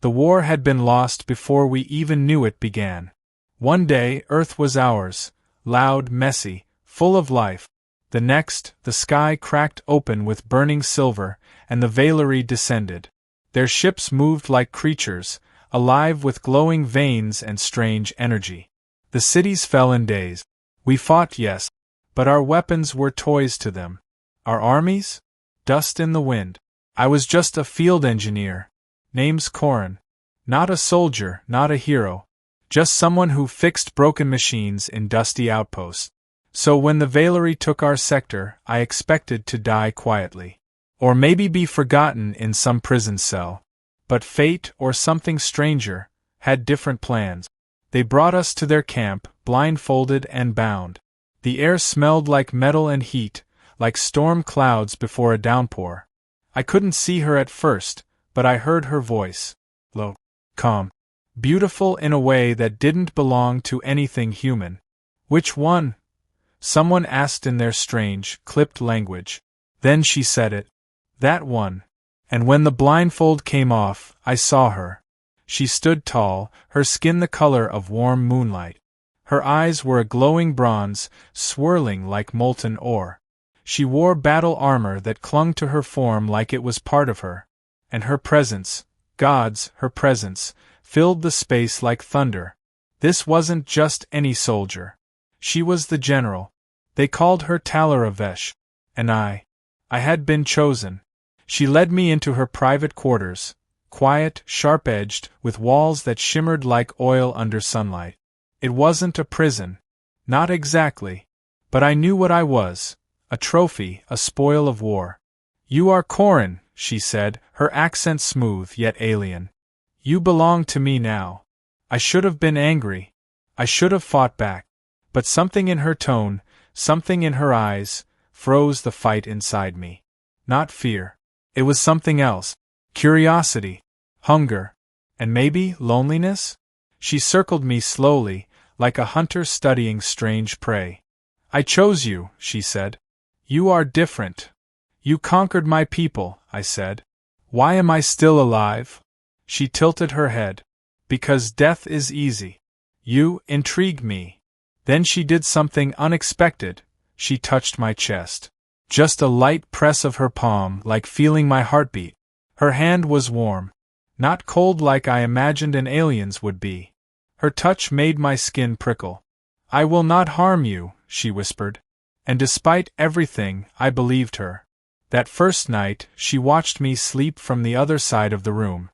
The war had been lost before we even knew it began. One day, Earth was ours, loud, messy, full of life. The next, the sky cracked open with burning silver, and the Valerii descended. Their ships moved like creatures, alive with glowing veins and strange energy. The cities fell in days. We fought, yes, but our weapons were toys to them. Our armies? Dust in the wind. I was just a field engineer. Name's Corin. Not a soldier, not a hero. Just someone who fixed broken machines in dusty outposts. So when the Valerii took our sector, I expected to die quietly. Or maybe be forgotten in some prison cell. But fate, or something stranger, had different plans. They brought us to their camp, blindfolded and bound. The air smelled like metal and heat, like storm clouds before a downpour. I couldn't see her at first, but I heard her voice. Low, calm, beautiful in a way that didn't belong to anything human. Which one? Someone asked in their strange, clipped language. Then she said it. That one. And when the blindfold came off, I saw her. She stood tall, her skin the color of warm moonlight. Her eyes were a glowing bronze, swirling like molten ore. She wore battle armor that clung to her form like it was part of her. And her presence, God's, her presence, filled the space like thunder. This wasn't just any soldier. She was the general. They called her Talaravesh. And I had been chosen. She led me into her private quarters, quiet, sharp-edged, with walls that shimmered like oil under sunlight. It wasn't a prison. Not exactly. But I knew what I was. A trophy, a spoil of war. You are Corin, she said, her accent smooth yet alien. You belong to me now. I should have been angry. I should have fought back. But something in her tone, something in her eyes, froze the fight inside me. Not fear. It was something else. Curiosity. Hunger. And maybe loneliness? She circled me slowly, like a hunter studying strange prey. I chose you, she said. You are different. You conquered my people, I said. Why am I still alive? She tilted her head. Because death is easy. You intrigue me. Then she did something unexpected. She touched my chest. Just a light press of her palm, like feeling my heartbeat. Her hand was warm. Not cold like I imagined an alien's would be. Her touch made my skin prickle. I will not harm you, she whispered. And despite everything, I believed her. That first night, she watched me sleep from the other side of the room.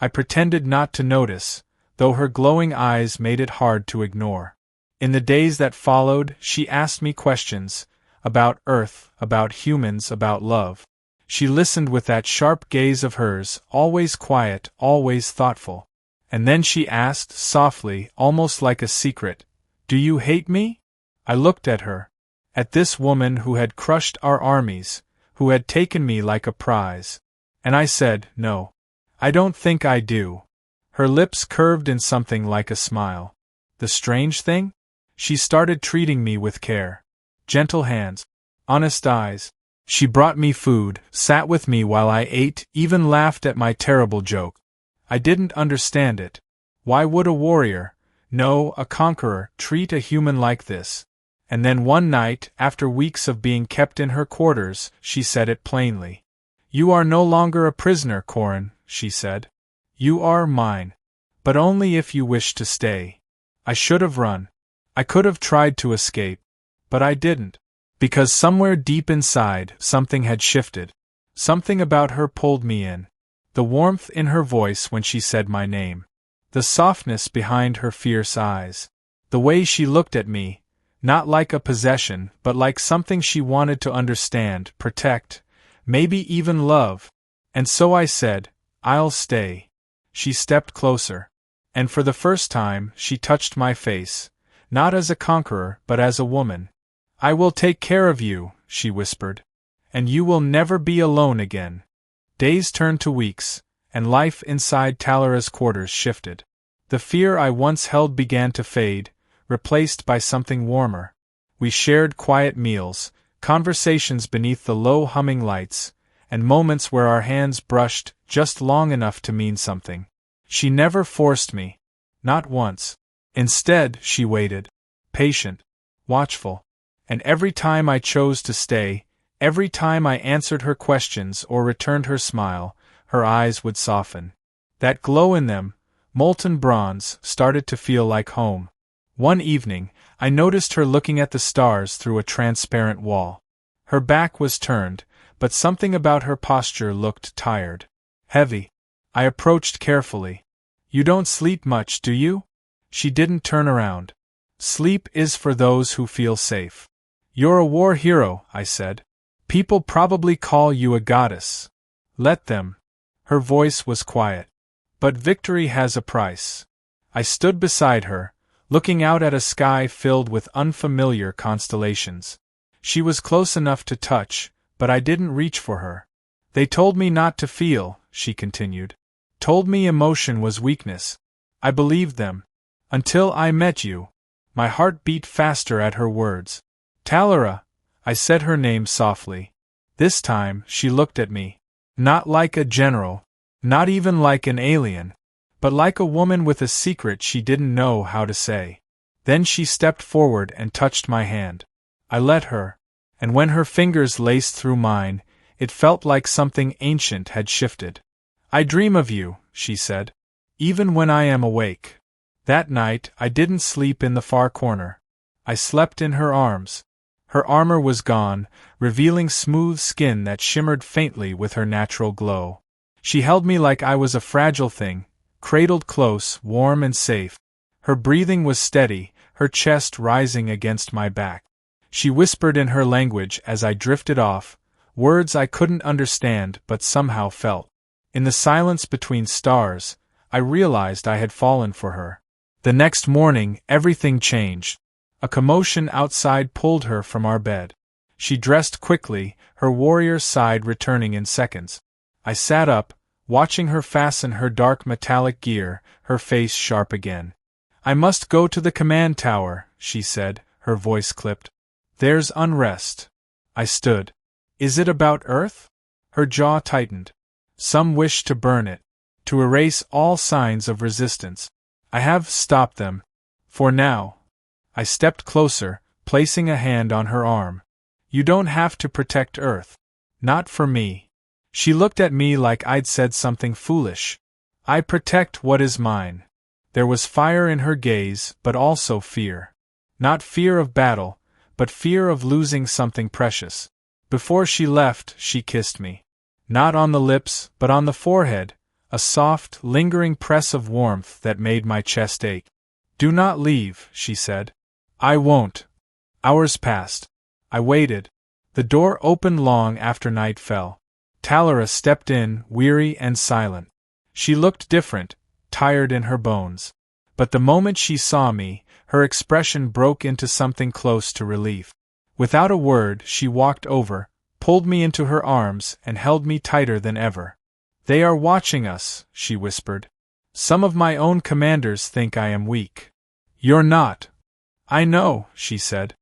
I pretended not to notice, though her glowing eyes made it hard to ignore. In the days that followed, she asked me questions. About Earth, about humans, about love. She listened with that sharp gaze of hers, always quiet, always thoughtful. And then she asked, softly, almost like a secret, "Do you hate me?" I looked at her. At this woman who had crushed our armies, who had taken me like a prize. And I said, "No. I don't think I do." Her lips curved in something like a smile. The strange thing? She started treating me with care. Gentle hands. Honest eyes. She brought me food, sat with me while I ate, even laughed at my terrible joke. I didn't understand it. Why would a warrior, no, a conqueror, treat a human like this? And then one night, after weeks of being kept in her quarters, she said it plainly. "You are no longer a prisoner, Corin," she said. "You are mine. But only if you wish to stay." I should have run. I could have tried to escape. But I didn't. Because somewhere deep inside, something had shifted. Something about her pulled me in. The warmth in her voice when she said my name. The softness behind her fierce eyes. The way she looked at me, not like a possession, but like something she wanted to understand, protect, maybe even love. And so I said, "I'll stay." She stepped closer. And for the first time, she touched my face, not as a conqueror, but as a woman. "I will take care of you," she whispered. "And you will never be alone again." Days turned to weeks, and life inside Talara's quarters shifted. The fear I once held began to fade, replaced by something warmer. We shared quiet meals, conversations beneath the low humming lights, and moments where our hands brushed just long enough to mean something. She never forced me. Not once. Instead, she waited. Patient. Watchful. And every time I chose to stay, every time I answered her questions or returned her smile, her eyes would soften. That glow in them, molten bronze, started to feel like home. One evening, I noticed her looking at the stars through a transparent wall. Her back was turned, but something about her posture looked tired. Heavy. I approached carefully. You don't sleep much, do you? She didn't turn around. Sleep is for those who feel safe. You're a war hero, I said. People probably call you a goddess. Let them. Her voice was quiet. But victory has a price. I stood beside her, looking out at a sky filled with unfamiliar constellations. She was close enough to touch, but I didn't reach for her. They told me not to feel, she continued. Told me emotion was weakness. I believed them. Until I met you. My heart beat faster at her words. Talara, I said her name softly. This time, she looked at me. Not like a general. Not even like an alien. But like a woman with a secret she didn't know how to say. Then she stepped forward and touched my hand. I let her. And when her fingers laced through mine, it felt like something ancient had shifted. I dream of you, she said. Even when I am awake. That night, I didn't sleep in the far corner. I slept in her arms. Her armor was gone, revealing smooth skin that shimmered faintly with her natural glow. She held me like I was a fragile thing, cradled close, warm and safe. Her breathing was steady, her chest rising against my back. She whispered in her language as I drifted off, words I couldn't understand but somehow felt. In the silence between stars, I realized I had fallen for her. The next morning, everything changed. A commotion outside pulled her from our bed. She dressed quickly, her warrior side returning in seconds. I sat up, watching her fasten her dark metallic gear, her face sharp again. I must go to the command tower, she said, her voice clipped. There's unrest. I stood. Is it about Earth? Her jaw tightened. Some wish to burn it. To erase all signs of resistance. I have stopped them. For now. I stepped closer, placing a hand on her arm. You don't have to protect Earth. Not for me. She looked at me like I'd said something foolish. I protect what is mine. There was fire in her gaze, but also fear. Not fear of battle, but fear of losing something precious. Before she left, she kissed me. Not on the lips, but on the forehead, a soft, lingering press of warmth that made my chest ache. Do not leave, she said. I won't. Hours passed. I waited. The door opened long after night fell. Talara stepped in, weary and silent. She looked different, tired in her bones. But the moment she saw me, her expression broke into something close to relief. Without a word, she walked over, pulled me into her arms, and held me tighter than ever. They are watching us, she whispered. Some of my own commanders think I am weak. You're not. I know, she said.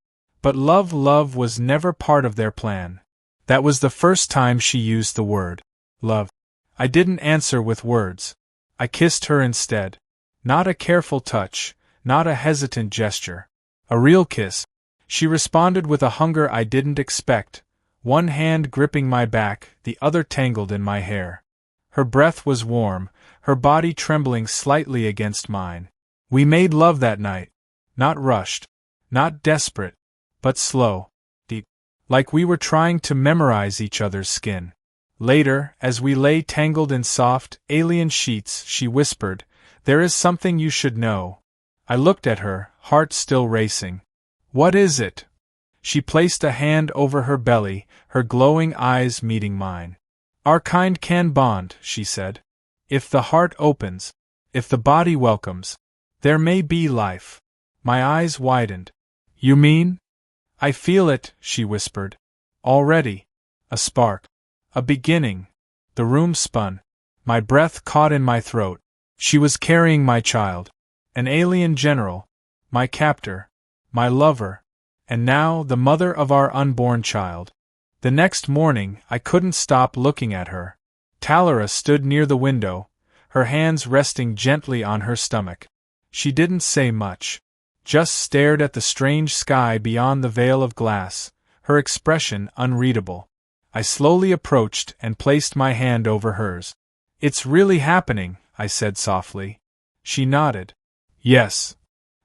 But love was never part of their plan. That was the first time she used the word, love. I didn't answer with words. I kissed her instead. Not a careful touch, not a hesitant gesture. A real kiss. She responded with a hunger I didn't expect, one hand gripping my back, the other tangled in my hair. Her breath was warm, her body trembling slightly against mine. We made love that night. Not rushed. Not desperate. But slow. Deep. Like we were trying to memorize each other's skin. Later, as we lay tangled in soft, alien sheets, she whispered, "There is something you should know." I looked at her, heart still racing. What is it? She placed a hand over her belly, her glowing eyes meeting mine. Our kind can bond, she said. If the heart opens, if the body welcomes, there may be life. My eyes widened. You mean? I feel it, she whispered. Already. A spark. A beginning. The room spun. My breath caught in my throat. She was carrying my child. An alien general. My captor. My lover. And now the mother of our unborn child. The next morning, I couldn't stop looking at her. Talara stood near the window, her hands resting gently on her stomach. She didn't say much. Just stared at the strange sky beyond the veil of glass, her expression unreadable. I slowly approached and placed my hand over hers. "It's really happening," I said softly. She nodded. "Yes."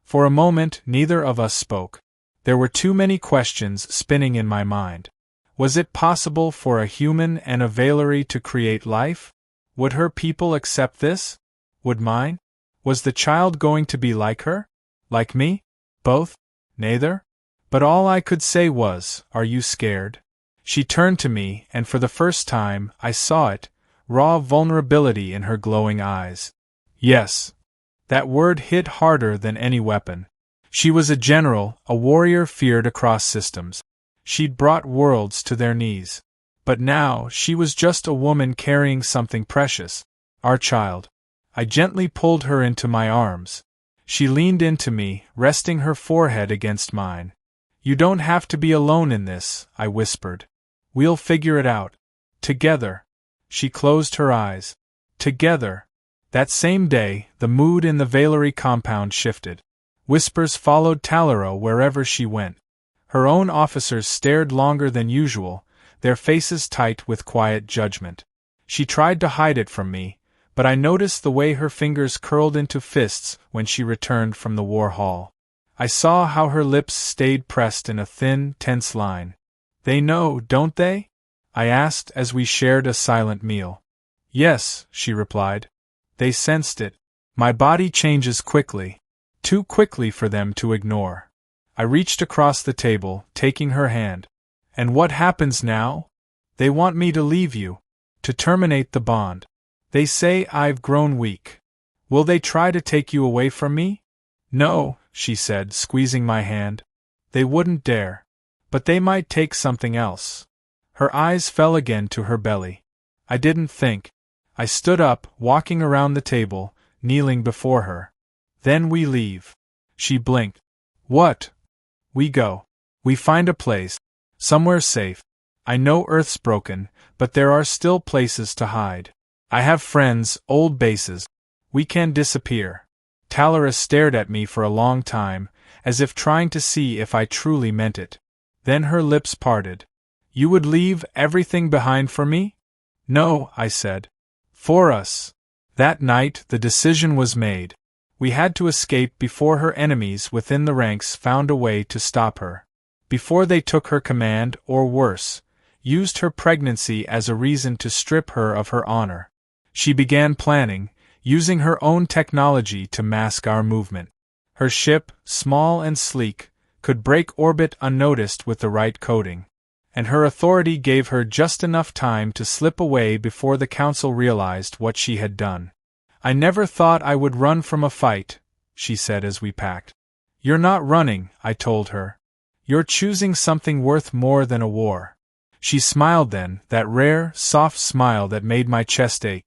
For a moment neither of us spoke. There were too many questions spinning in my mind. Was it possible for a human and a Valerie to create life? Would her people accept this? Would mine? Was the child going to be like her? Like me? Both? Neither? But all I could say was, "Are you scared?" She turned to me, and for the first time, I saw it, raw vulnerability in her glowing eyes. Yes. That word hit harder than any weapon. She was a general, a warrior feared across systems. She'd brought worlds to their knees. But now, she was just a woman carrying something precious. Our child. I gently pulled her into my arms. She leaned into me, resting her forehead against mine. "You don't have to be alone in this," I whispered. "We'll figure it out. Together." She closed her eyes. Together. That same day, the mood in the Valerie compound shifted. Whispers followed Talero wherever she went. Her own officers stared longer than usual, their faces tight with quiet judgment. She tried to hide it from me, but I noticed the way her fingers curled into fists when she returned from the war hall. I saw how her lips stayed pressed in a thin, tense line. "They know, don't they?" I asked as we shared a silent meal. "Yes," she replied. "They sensed it. My body changes quickly. Too quickly for them to ignore." I reached across the table, taking her hand. "And what happens now? They want me to leave you. To terminate the bond. They say I've grown weak. Will they try to take you away from me?" "No," she said, squeezing my hand. "They wouldn't dare. But they might take something else." Her eyes fell again to her belly. I didn't think. I stood up, walking around the table, kneeling before her. "Then we leave." She blinked. "What?" "We go. We find a place. Somewhere safe. I know Earth's broken, but there are still places to hide. I have friends, old bases. We can disappear." Talera stared at me for a long time, as if trying to see if I truly meant it. Then her lips parted. "You would leave everything behind for me?" "No," I said. "For us." That night the decision was made. We had to escape before her enemies within the ranks found a way to stop her. Before they took her command, or worse, used her pregnancy as a reason to strip her of her honor. She began planning, using her own technology to mask our movement. Her ship, small and sleek, could break orbit unnoticed with the right coding. And her authority gave her just enough time to slip away before the council realized what she had done. "I never thought I would run from a fight," she said as we packed. "You're not running," I told her. "You're choosing something worth more than a war." She smiled then, that rare, soft smile that made my chest ache.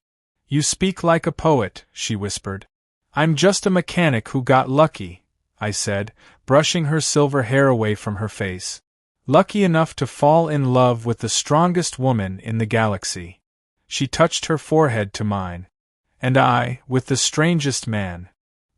"You speak like a poet," she whispered. "I'm just a mechanic who got lucky," I said, brushing her silver hair away from her face. "Lucky enough to fall in love with the strongest woman in the galaxy." She touched her forehead to mine. "And I, with the strangest man.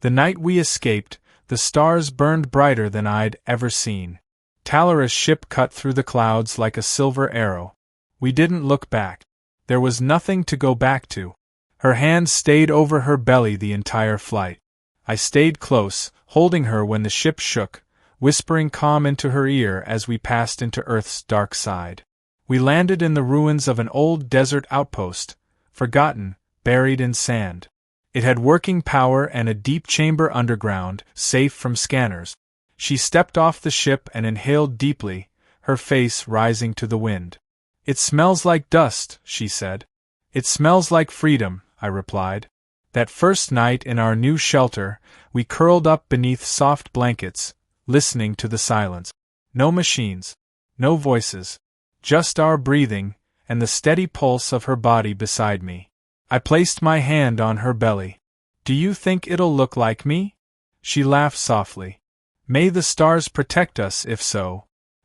The night we escaped, the stars burned brighter than I'd ever seen. Talera's ship cut through the clouds like a silver arrow. We didn't look back. There was nothing to go back to." Her hand stayed over her belly the entire flight. I stayed close, holding her when the ship shook, whispering calm into her ear as we passed into Earth's dark side. We landed in the ruins of an old desert outpost, forgotten, buried in sand. It had working power and a deep chamber underground, safe from scanners. She stepped off the ship and inhaled deeply, her face rising to the wind. "It smells like dust," she said. "It smells like freedom," I replied. That first night in our new shelter, we curled up beneath soft blankets, listening to the silence. No machines, no voices, just our breathing, and the steady pulse of her body beside me. I placed my hand on her belly. "Do you think it'll look like me?" She laughed softly. "May the stars protect us if so."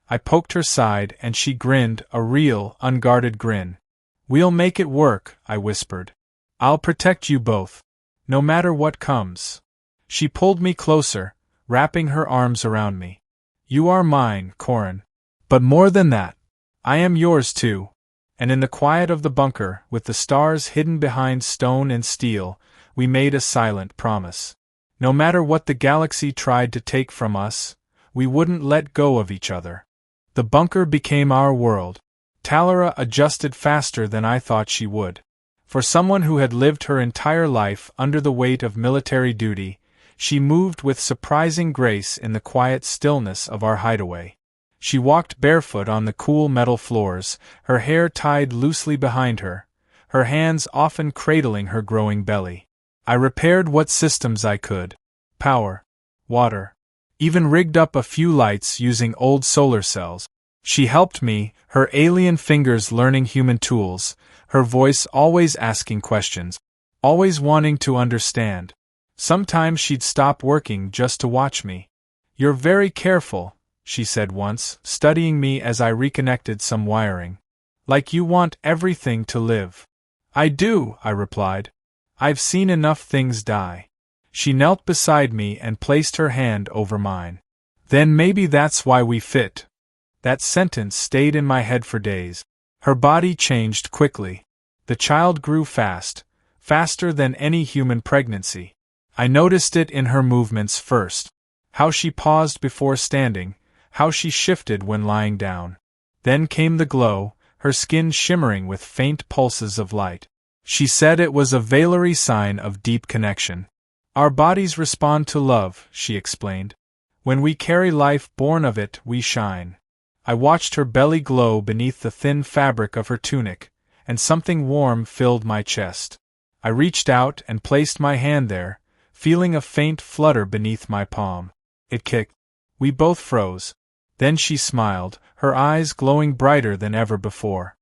I poked her side and she grinned, a real, unguarded grin. "We'll make it work," I whispered. I'll protect you both. No matter what comes. She pulled me closer, wrapping her arms around me. You are mine, Corin. But more than that, I am yours too. And in the quiet of the bunker, with the stars hidden behind stone and steel, we made a silent promise. No matter what the galaxy tried to take from us, we wouldn't let go of each other. The bunker became our world. Talara adjusted faster than I thought she would. For someone who had lived her entire life under the weight of military duty, she moved with surprising grace in the quiet stillness of our hideaway. She walked barefoot on the cool metal floors, her hair tied loosely behind her, her hands often cradling her growing belly. I repaired what systems I could. Power. Water. Even rigged up a few lights using old solar cells. She helped me, her alien fingers learning human tools, her voice always asking questions, always wanting to understand. Sometimes she'd stop working just to watch me. You're very careful, she said once, studying me as I reconnected some wiring. Like you want everything to live. I do, I replied. I've seen enough things die. She knelt beside me and placed her hand over mine. Then maybe that's why we fit. That sentence stayed in my head for days. Her body changed quickly. The child grew fast, faster than any human pregnancy. I noticed it in her movements first. How she paused before standing, how she shifted when lying down. Then came the glow, her skin shimmering with faint pulses of light. She said it was a Valerie sign of deep connection. Our bodies respond to love, she explained. When we carry life born of it, we shine. I watched her belly glow beneath the thin fabric of her tunic, and something warm filled my chest. I reached out and placed my hand there, feeling a faint flutter beneath my palm. It kicked. We both froze. Then she smiled, her eyes glowing brighter than ever before.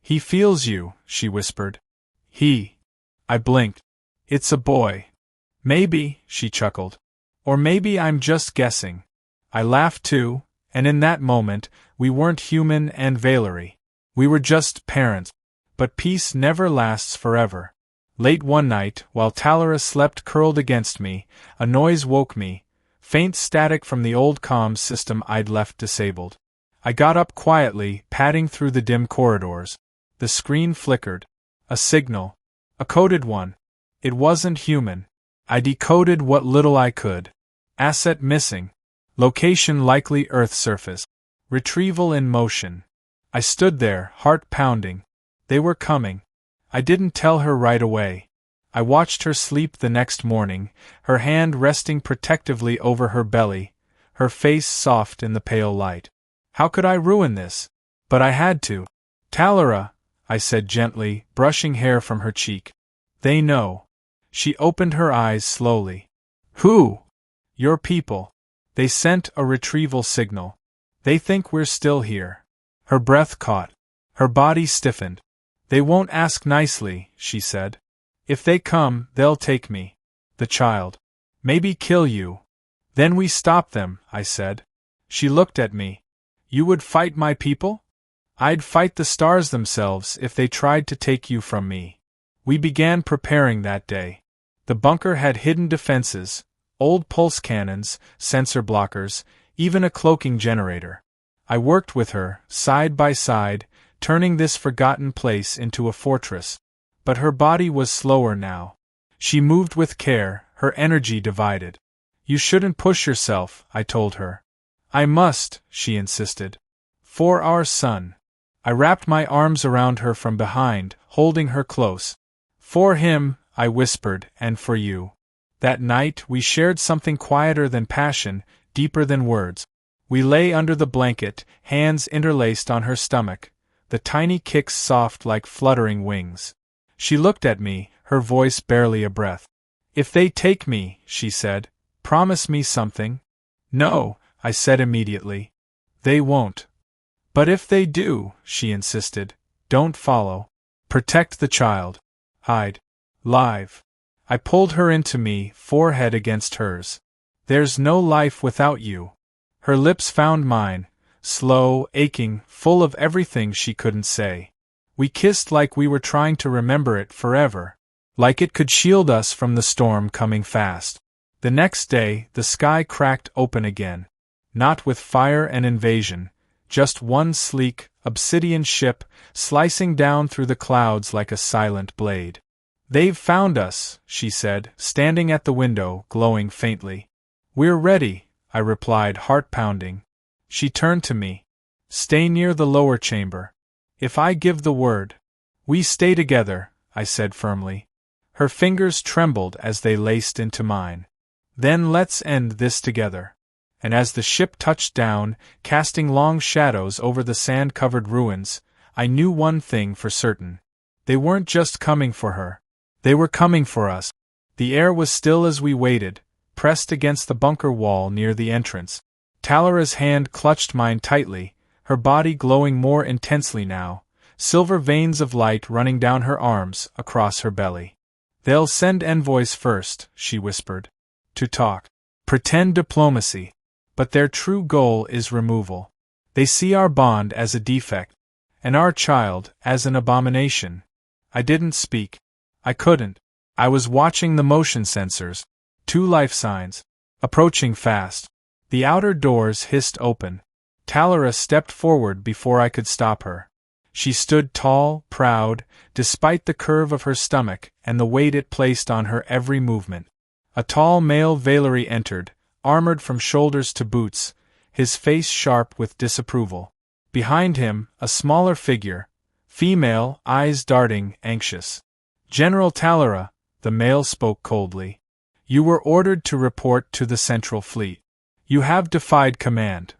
He feels you, she whispered. He. I blinked. It's a boy. Maybe, she chuckled. Or maybe I'm just guessing. I laughed too, and in that moment, we weren't human and Valerie. We were just parents. But peace never lasts forever. Late one night, while Talara slept curled against me, a noise woke me, faint static from the old comms system I'd left disabled. I got up quietly, padding through the dim corridors. The screen flickered. A signal. A coded one. It wasn't human. I decoded what little I could. Asset missing. Location likely Earth surface. Retrieval in motion. I stood there, heart pounding. They were coming. I didn't tell her right away. I watched her sleep the next morning, her hand resting protectively over her belly, her face soft in the pale light. How could I ruin this? But I had to. Talara, I said gently, brushing hair from her cheek. They know. She opened her eyes slowly. Who? Your people. They sent a retrieval signal. They think we're still here. Her breath caught. Her body stiffened. They won't ask nicely, she said. If they come, they'll take me. The child. Maybe kill you. Then we stop them, I said. She looked at me. You would fight my people? I'd fight the stars themselves if they tried to take you from me. We began preparing that day. The bunker had hidden defenses, old pulse cannons, sensor blockers, even a cloaking generator. I worked with her, side by side, turning this forgotten place into a fortress. But her body was slower now. She moved with care, her energy divided. You shouldn't push yourself, I told her. I must, she insisted. For our son. I wrapped my arms around her from behind, holding her close. For him, I whispered, and for you. That night we shared something quieter than passion, deeper than words. We lay under the blanket, hands interlaced on her stomach, the tiny kicks soft like fluttering wings. She looked at me, her voice barely a breath. If they take me, she said, promise me something. No, I said immediately. They won't. But if they do, she insisted, don't follow. Protect the child. Hide. Live. I pulled her into me, forehead against hers. There's no life without you. Her lips found mine, slow, aching, full of everything she couldn't say. We kissed like we were trying to remember it forever. like it could shield us from the storm coming fast. The next day, the sky cracked open again. Not with fire and invasion, just one sleek, obsidian ship slicing down through the clouds like a silent blade. "They've found us," she said, standing at the window, glowing faintly. "We're ready," I replied, heart-pounding. She turned to me. "Stay near the lower chamber. If I give the word, we stay together," I said firmly. Her fingers trembled as they laced into mine. "Then let's end this together." And as the ship touched down, casting long shadows over the sand-covered ruins, I knew one thing for certain. They weren't just coming for her. They were coming for us. The air was still as we waited, pressed against the bunker wall near the entrance. Talara's hand clutched mine tightly, her body glowing more intensely now, silver veins of light running down her arms, across her belly. "They'll send envoys first," she whispered. "To talk. Pretend diplomacy. But their true goal is removal. They see our bond as a defect, and our child as an abomination." I didn't speak. I couldn't. I was watching the motion sensors. 2 life signs. Approaching fast. The outer doors hissed open. Talara stepped forward before I could stop her. She stood tall, proud, despite the curve of her stomach and the weight it placed on her every movement. A tall male Valeri entered, armored from shoulders to boots, his face sharp with disapproval. Behind him, a smaller figure, female, eyes darting, anxious. "General Talara," the male spoke coldly. "You were ordered to report to the Central Fleet. You have defied command."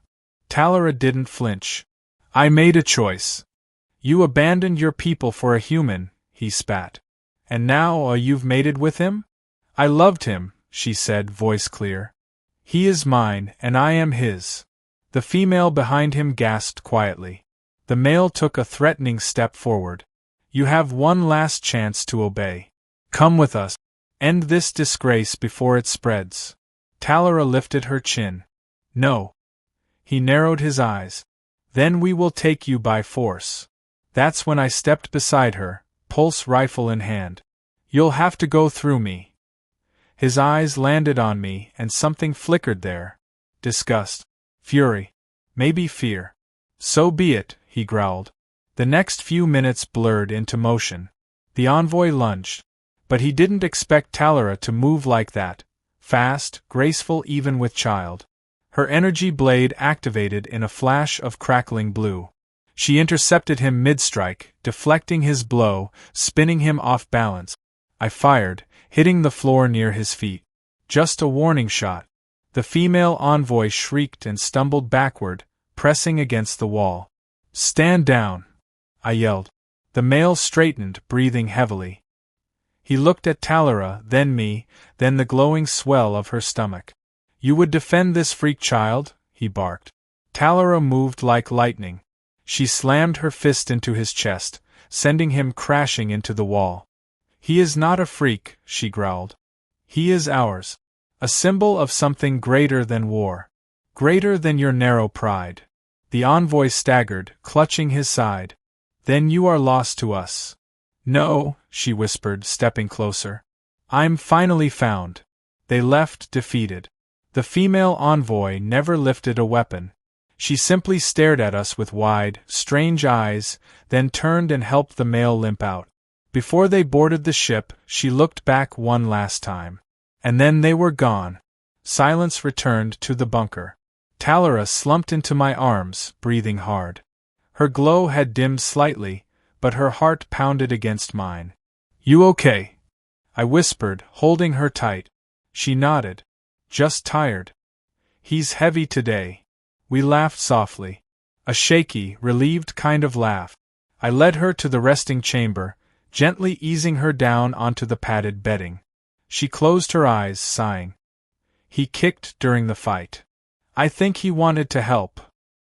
Talara didn't flinch. "I made a choice." "You abandoned your people for a human," he spat. "And now you've mated with him?" "I loved him," she said, voice clear. "He is mine, and I am his." The female behind him gasped quietly. The male took a threatening step forward. "You have one last chance to obey. Come with us. End this disgrace before it spreads." Talara lifted her chin. "No." He narrowed his eyes. "Then we will take you by force." That's when I stepped beside her, pulse rifle in hand. "You'll have to go through me." His eyes landed on me, and something flickered there. Disgust. Fury. Maybe fear. "So be it," he growled. The next few minutes blurred into motion. The envoy lunged. But he didn't expect Talara to move like that. Fast, graceful even with child. Her energy blade activated in a flash of crackling blue. She intercepted him mid-strike, deflecting his blow, spinning him off balance. I fired, hitting the floor near his feet. Just a warning shot. The female envoy shrieked and stumbled backward, pressing against the wall. "Stand down!" I yelled. The male straightened, breathing heavily. He looked at Talara, then me, then the glowing swell of her stomach. "You would defend this freak child?" he barked. Talara moved like lightning. She slammed her fist into his chest, sending him crashing into the wall. "He is not a freak," she growled. "He is ours. A symbol of something greater than war. Greater than your narrow pride." The envoy staggered, clutching his side. "Then you are lost to us." "No," she whispered, stepping closer. "I'm finally found." They left defeated. The female envoy never lifted a weapon. She simply stared at us with wide, strange eyes, then turned and helped the male limp out. Before they boarded the ship, she looked back one last time. And then they were gone. Silence returned to the bunker. Talara slumped into my arms, breathing hard. Her glow had dimmed slightly, but her heart pounded against mine. "You okay?" I whispered, holding her tight. She nodded. "Just tired." "He's heavy today." We laughed softly. A shaky, relieved kind of laugh. I led her to the resting chamber, gently easing her down onto the padded bedding. She closed her eyes, sighing. "He kicked during the fight. I think he wanted to help."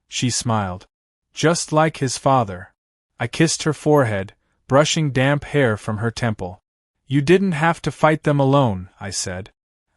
She smiled. "Just like his father." I kissed her forehead, brushing damp hair from her temple. "You didn't have to fight them alone," I said.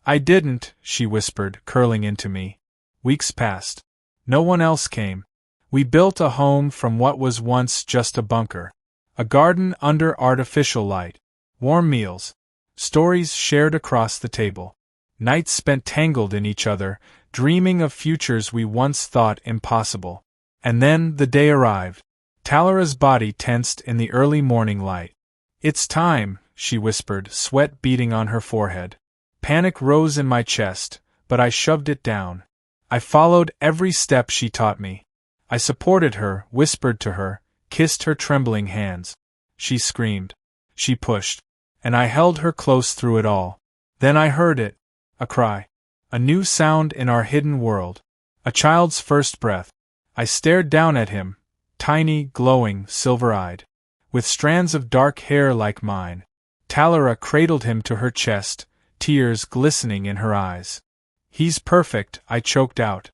"I didn't," she whispered, curling into me. Weeks passed. No one else came. We built a home from what was once just a bunker. A garden under artificial light. Warm meals. Stories shared across the table. Nights spent tangled in each other, dreaming of futures we once thought impossible. And then the day arrived. Talara's body tensed in the early morning light. "It's time," she whispered, sweat beading on her forehead. Panic rose in my chest, but I shoved it down. I followed every step she taught me. I supported her, whispered to her, kissed her trembling hands. She screamed. She pushed. And I held her close through it all. Then I heard it. A cry. A new sound in our hidden world. A child's first breath. I stared down at him, tiny, glowing, silver-eyed, with strands of dark hair like mine. Talara cradled him to her chest, tears glistening in her eyes. "He's perfect," I choked out.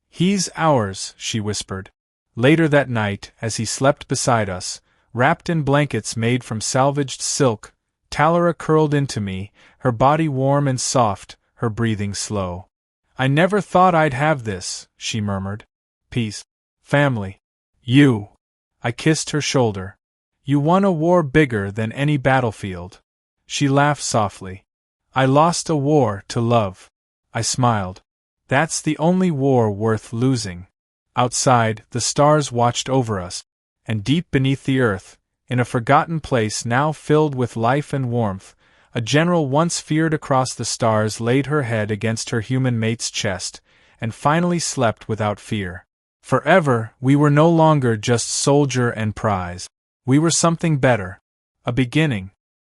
"He's ours," she whispered. Later that night, as he slept beside us, wrapped in blankets made from salvaged silk, Talara curled into me, her body warm and soft, her breathing slow. "I never thought I'd have this," she murmured. "Peace. Family. You." I kissed her shoulder. "You won a war bigger than any battlefield." She laughed softly. "I lost a war to love." I smiled. "That's the only war worth losing." Outside, the stars watched over us, and deep beneath the earth, in a forgotten place now filled with life and warmth, a general once feared across the stars laid her head against her human mate's chest, and finally slept without fear. Forever, we were no longer just soldier and prize. We were something better. A beginning,